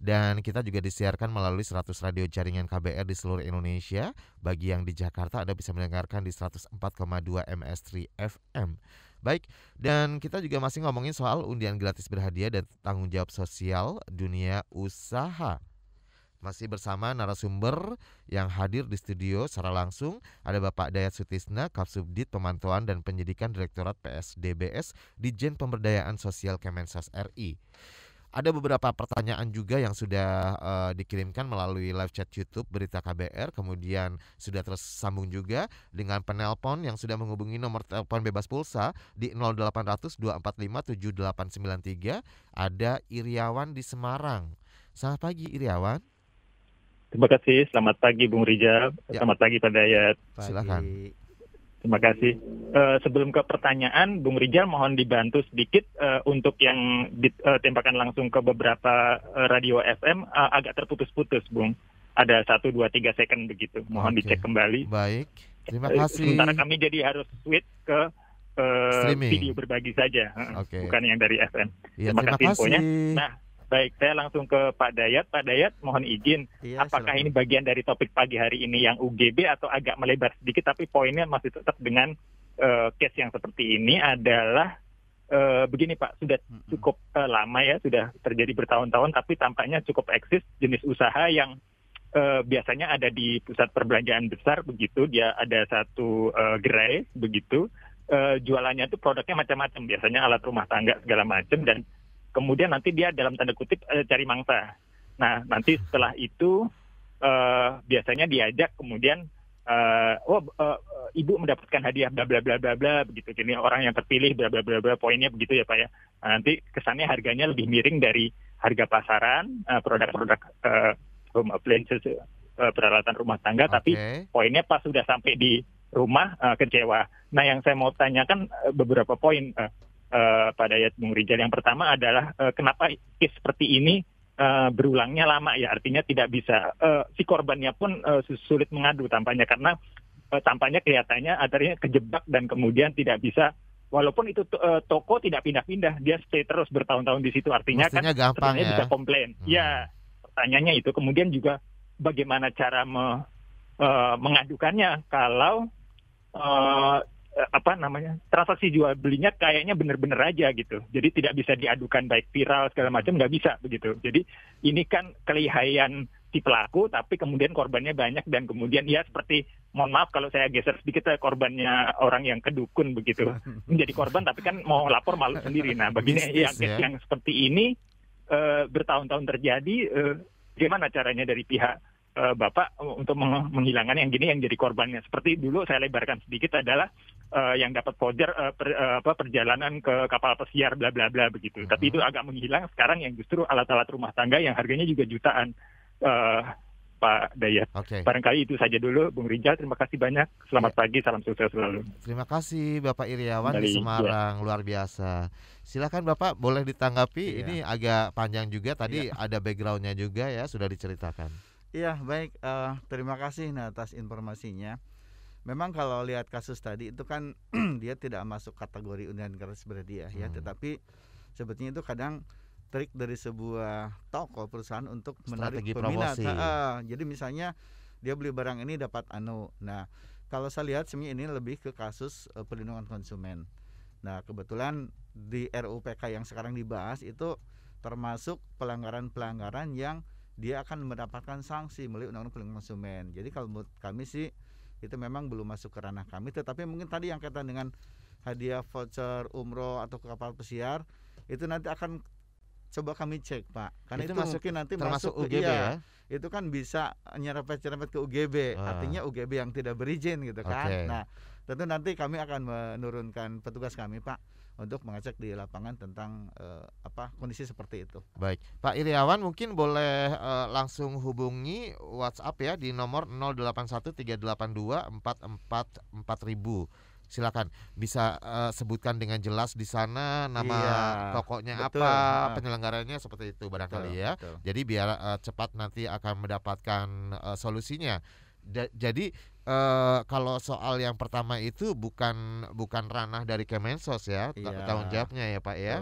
Dan kita juga disiarkan melalui 100 radio jaringan KBR di seluruh Indonesia. Bagi yang di Jakarta, Anda bisa mendengarkan di 104,2 MS3 FM. Baik, dan kita juga masih ngomongin soal undian gratis berhadiah dan tanggung jawab sosial dunia usaha. Masih bersama narasumber yang hadir di studio secara langsung. Ada Bapak Dayat Sutisna, Kapsubdit Pemantauan dan Penyidikan Direktorat PSDBS Ditjen Pemberdayaan Sosial Kemensos RI. Ada beberapa pertanyaan juga yang sudah dikirimkan melalui live chat YouTube Berita KBR. Kemudian sudah tersambung juga dengan penelpon yang sudah menghubungi nomor telepon bebas pulsa di 0800 245 7893. Ada Iriawan di Semarang. Selamat pagi Iriawan. Terima kasih, selamat pagi Bung Rijal, selamat pagi Pak Dayat. Silakan. Terima kasih. Sebelum ke pertanyaan, Bung Rijal mohon dibantu sedikit untuk yang ditembakkan langsung ke beberapa radio FM agak terputus-putus, Bung. Ada 1, 2, 3 second begitu. Mohon dicek kembali. Baik, terima kasih. Sementara kami jadi harus switch ke video berbagi saja, bukan yang dari FM. Ya, terima kasih infonya. Nah, baik, saya langsung ke Pak Dayat. Pak Dayat, mohon izin, apakah ini bagian dari topik pagi hari ini yang UGB atau agak melebar sedikit, tapi poinnya masih tetap dengan case yang seperti ini adalah begini Pak, sudah cukup lama ya, sudah terjadi bertahun-tahun, tapi tampaknya cukup eksis jenis usaha yang biasanya ada di pusat perbelanjaan besar, begitu, dia ada satu gerai, begitu, jualannya itu produknya macam-macam, biasanya alat rumah tangga segala macam, dan kemudian nanti dia dalam tanda kutip cari mangsa. Nah, nanti setelah itu biasanya diajak kemudian ibu mendapatkan hadiah bla bla bla bla bla begitu. Jadi orang yang terpilih bla bla bla bla, poinnya begitu ya Pak ya. Nah, nanti kesannya harganya lebih miring dari harga pasaran produk-produk home appliances, peralatan rumah tangga, tapi poinnya pas sudah sampai di rumah kecewa. Nah, yang saya mau tanyakan beberapa poin Pak Dayat, Bung Rijal. Yang pertama adalah kenapa case seperti ini berulangnya lama ya, artinya tidak bisa si korbannya pun sulit mengadu tampaknya, karena tampaknya kelihatannya artinya kejebak dan kemudian tidak bisa, walaupun itu toko tidak pindah-pindah, dia stay terus bertahun-tahun di situ, artinya mestinya kan gampang ya, bisa komplain. Ya, pertanyaannya itu. Kemudian juga bagaimana cara mengadukannya kalau transaksi jual belinya kayaknya benar-benar aja gitu. Jadi tidak bisa diadukan baik viral segala macam, nggak bisa begitu. Jadi ini kan kelihayan si pelaku, tapi kemudian korbannya banyak, dan kemudian ya seperti, mohon maaf kalau saya geser sedikit, korbannya orang yang kedukun begitu. Menjadi korban tapi kan mau lapor malu sendiri. Nah, begini yang seperti ini bertahun-tahun terjadi, gimana caranya dari pihak Bapak untuk menghilangkan yang gini yang jadi korbannya? Seperti dulu saya lebarkan sedikit adalah yang dapat voucher perjalanan ke kapal pesiar bla bla bla begitu. Tapi itu agak menghilang sekarang, yang justru alat-alat rumah tangga yang harganya juga jutaan, Pak Dayat. Barangkali itu saja dulu, Bung Rijal. Terima kasih banyak. Selamat pagi, salam sukses selalu. Terima kasih Bapak Iriawan di Semarang, luar biasa. Silakan Bapak, boleh ditanggapi. Ini agak panjang juga tadi, ada backgroundnya juga ya, sudah diceritakan. Iya, baik. Terima kasih atas informasinya. Memang kalau lihat kasus tadi itu kan dia tidak masuk kategori undian gratis berhadiah ya, tetapi sebetulnya itu kadang trik dari sebuah toko perusahaan untuk menarik peminat. Jadi misalnya dia beli barang ini dapat Nah, kalau saya lihat sebenarnya ini lebih ke kasus perlindungan konsumen. Nah, kebetulan di RUU PK yang sekarang dibahas itu termasuk pelanggaran-pelanggaran yang dia akan mendapatkan sanksi melalui Undang-Undang Perlindungan Konsumen. Jadi kalau menurut kami sih itu memang belum masuk ke ranah kami, tetapi mungkin tadi yang kaitan dengan hadiah voucher umroh atau ke kapal pesiar itu nanti akan coba kami cek Pak, karena itu mungkin nanti masuk UGB ya. Itu kan bisa nyerempet ke UGB, artinya UGB yang tidak berizin gitu kan. Nah, tentu nanti kami akan menurunkan petugas kami Pak untuk mengecek di lapangan tentang kondisi seperti itu. Baik, Pak Iriawan mungkin boleh langsung hubungi WhatsApp ya di nomor 081382444000. Silakan, bisa sebutkan dengan jelas di sana nama tokonya apa, penyelenggaranya seperti itu barangkali ya. Betul. Jadi biar cepat nanti akan mendapatkan solusinya. Jadi kalau soal yang pertama itu bukan ranah dari Kemensos ya, tanggung jawabnya ya Pak ya.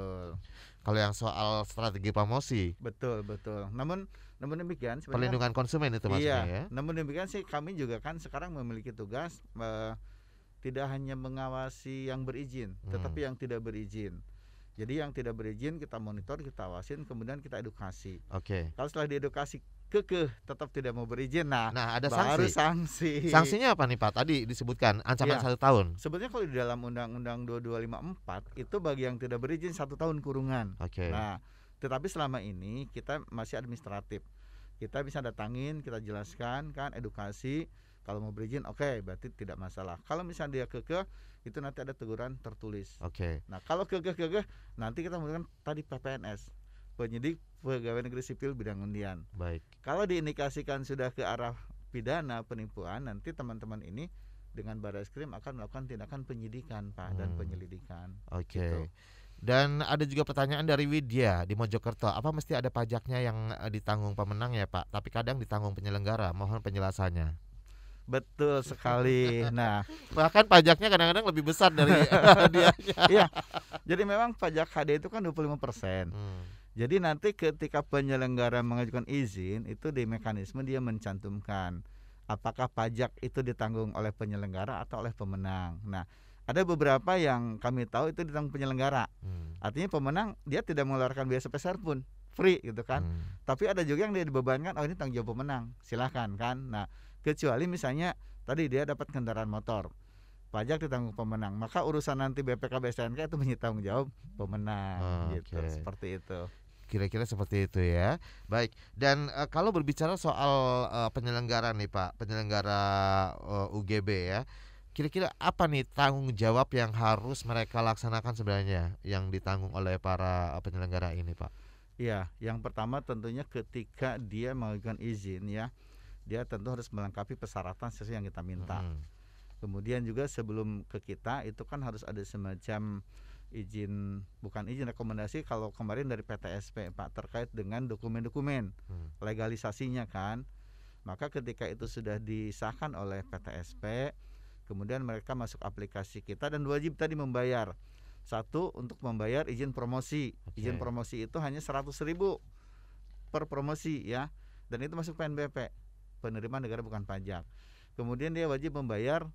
Kalau yang soal strategi promosi, Betul, betul. Namun demikian sebenarnya perlindungan konsumen itu maksudnya ya. namun demikian sih kami juga kan sekarang memiliki tugas tidak hanya mengawasi yang berizin, tetapi yang tidak berizin. Jadi yang tidak berizin kita monitor, kita awasin, kemudian kita edukasi. Oke. Kalau setelah diedukasi kekeh tetap tidak mau berizin, Nah, ada baru sanksi. sanksi. Sanksinya apa nih Pak? Tadi disebutkan ancaman Iya. 1 tahun. Sebetulnya kalau di dalam Undang-Undang 2254 itu bagi yang tidak berizin 1 tahun kurungan. Oke. Nah, tetapi selama ini kita masih administratif. Kita bisa datangin, kita jelaskan kan, edukasi. Kalau mau berizin, oke, berarti tidak masalah. Kalau misalnya dia kekeh, itu nanti ada teguran tertulis. Oke. Nah, kalau kekeh, nanti kita menggunakan tadi PPNS, penyidik pegawai negeri sipil bidang undian. Baik. Kalau diindikasikan sudah ke arah pidana penipuan, nanti teman-teman ini dengan Barreskrim akan melakukan tindakan penyidikan, Pak, dan penyelidikan. Oke. Gitu. Dan ada juga pertanyaan dari Widya di Mojokerto. Apa mesti ada pajaknya yang ditanggung pemenang ya Pak? Tapi kadang ditanggung penyelenggara. Mohon penjelasannya. Betul sekali. Nah, Bahkan pajaknya kadang-kadang lebih besar dari hadiahnya. iya. Jadi memang pajak HD itu kan 25%. Jadi nanti ketika penyelenggara mengajukan izin, itu di mekanisme dia mencantumkan apakah pajak itu ditanggung oleh penyelenggara atau oleh pemenang. Nah, ada beberapa yang kami tahu itu ditanggung penyelenggara. Artinya pemenang dia tidak mengeluarkan biaya sebesar pun, free gitu kan. Tapi ada juga yang dia dibebankan, oh ini tanggung jawab pemenang, silahkan kan. Nah, kecuali misalnya tadi dia dapat kendaraan motor, pajak ditanggung pemenang, maka urusan nanti BPK BSTNK itu menjadi tanggung jawab pemenang. Gitu, Oke. seperti itu. Kira-kira seperti itu ya. Baik. Dan kalau berbicara soal penyelenggara nih Pak, penyelenggara UGB ya. Kira-kira apa nih tanggung jawab yang harus mereka laksanakan sebenarnya yang ditanggung oleh para penyelenggara ini Pak? Iya, yang pertama tentunya ketika dia mengajukan izin ya, dia tentu harus melengkapi persyaratan sesuai yang kita minta. Kemudian juga sebelum ke kita itu kan harus ada semacam izin, bukan izin, rekomendasi kalau kemarin dari PTSP Pak terkait dengan dokumen-dokumen legalisasinya kan. Maka ketika itu sudah disahkan oleh PTSP, kemudian mereka masuk aplikasi kita dan wajib tadi membayar. Satu, untuk membayar izin promosi. Izin promosi itu hanya 100.000 per promosi ya. Dan itu masuk PNBP, penerimaan negara bukan pajak. Kemudian dia wajib membayar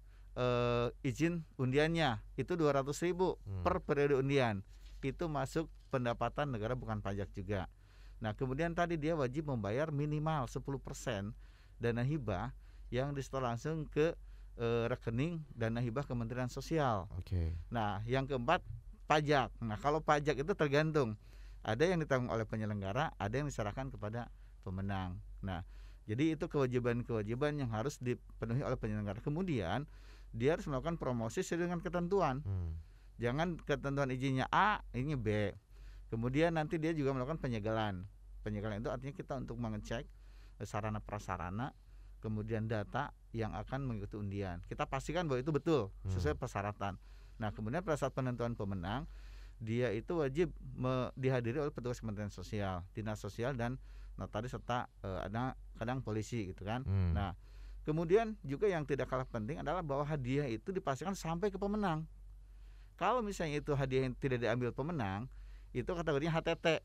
izin undiannya, itu 200.000 per periode undian. Itu masuk pendapatan negara bukan pajak juga. Nah, kemudian tadi dia wajib membayar minimal 10% dana hibah yang disetor langsung ke rekening dana hibah Kementerian Sosial. Nah, yang keempat pajak. Nah, kalau pajak itu tergantung. Ada yang ditanggung oleh penyelenggara, ada yang diserahkan kepada pemenang. Nah, jadi itu kewajiban-kewajiban yang harus dipenuhi oleh penyelenggara. Kemudian dia harus melakukan promosi sesuai dengan ketentuan. Jangan ketentuan izinnya A, ini B. Kemudian nanti dia juga melakukan penyegelan. Penyegelan itu artinya kita untuk mengecek sarana prasarana, kemudian data yang akan mengikuti undian. Kita pastikan bahwa itu betul sesuai persyaratan. Nah, kemudian pada saat penentuan pemenang, dia itu wajib dihadiri oleh petugas Kementerian Sosial, Dinas Sosial dan notaris serta ada kadang polisi gitu kan. Nah, kemudian juga yang tidak kalah penting adalah bahwa hadiah itu dipastikan sampai ke pemenang. Kalau misalnya itu hadiah yang tidak diambil pemenang, itu kategorinya HTT.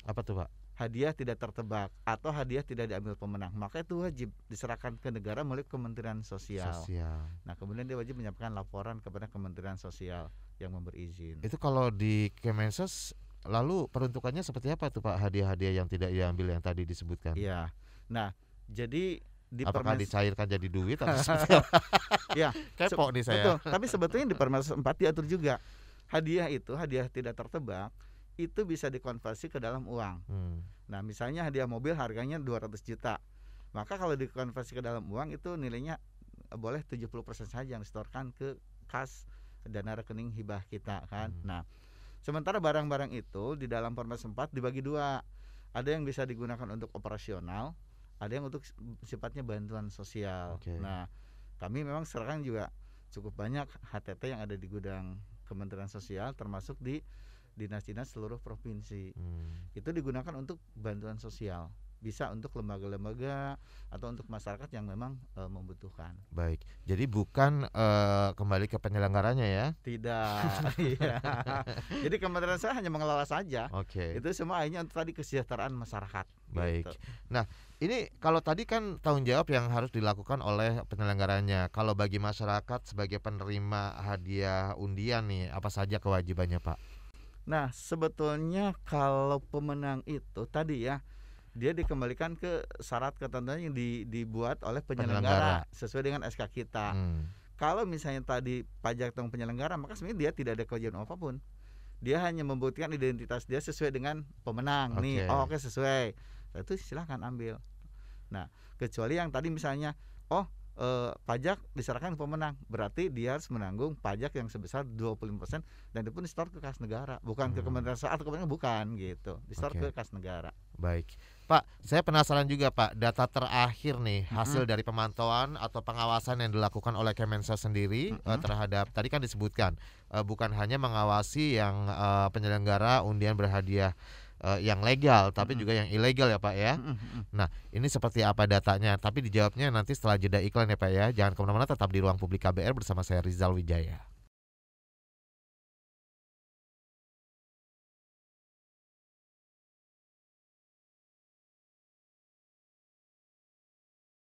Apa tuh Pak? Hadiah tidak tertebak atau hadiah tidak diambil pemenang, maka itu wajib diserahkan ke negara melalui Kementerian Sosial. Nah, kemudian dia wajib menyampaikan laporan kepada Kementerian Sosial yang memberi izin. Itu kalau di Kemensos lalu peruntukannya seperti apa tuh Pak, hadiah-hadiah yang tidak diambil yang tadi disebutkan? Iya. Nah, jadi di apakah dicairkan jadi duit atau seperti apa? Ya, kepo nih saya. Betul. Tapi sebetulnya di Permensos 4 diatur juga hadiah itu, hadiah tidak tertebak itu bisa dikonversi ke dalam uang. Nah, misalnya hadiah mobil harganya 200 juta. Maka kalau dikonversi ke dalam uang itu nilainya boleh 70% saja yang disetorkan ke kas dana rekening hibah kita kan. Nah, sementara barang-barang itu di dalam Permensos 4 dibagi dua. Ada yang bisa digunakan untuk operasional, ada yang untuk sifatnya bantuan sosial. Nah, kami memang sekarang juga cukup banyak HTT yang ada di gudang Kementerian Sosial, termasuk di dinas-dinas seluruh provinsi. Itu digunakan untuk bantuan sosial. bisa untuk lembaga-lembaga atau untuk masyarakat yang memang membutuhkan. Baik. Jadi bukan kembali ke penyelenggaranya ya. Tidak. Iya. Jadi kementerian saya hanya mengelola saja. Oke. Itu semua akhirnya untuk tadi kesejahteraan masyarakat. Baik. Gitu. Nah, ini kalau tadi kan tanggung jawab yang harus dilakukan oleh penyelenggaranya. Kalau bagi masyarakat sebagai penerima hadiah undian nih, apa saja kewajibannya, Pak? Nah, sebetulnya kalau pemenang itu tadi ya, dia dikembalikan ke syarat ketentuan yang dibuat oleh penyelenggara sesuai dengan SK kita. Kalau misalnya tadi pajak tanggung penyelenggara, maka sebenarnya dia tidak ada kewajiban apapun. Dia hanya membuktikan identitas dia sesuai dengan pemenang. Nih, oke sesuai. Nah, itu silahkan ambil. Nah, kecuali yang tadi misalnya, pajak diserahkan ke pemenang, berarti dia harus menanggung pajak yang sebesar 25% dan itu pun disetor ke kas negara, bukan ke kementerian atau kementerian, bukan gitu, disetor ke kas negara. Baik, Pak, saya penasaran juga Pak, data terakhir nih hasil dari pemantauan atau pengawasan yang dilakukan oleh Kemensos sendiri terhadap tadi kan disebutkan bukan hanya mengawasi yang penyelenggara undian berhadiah yang legal, tapi juga yang ilegal ya Pak ya. Nah, ini seperti apa datanya? Tapi dijawabnya nanti setelah jeda iklan ya Pak ya. Jangan kemana-mana, tetap di Ruang Publik KBR bersama saya Rizal Wijaya.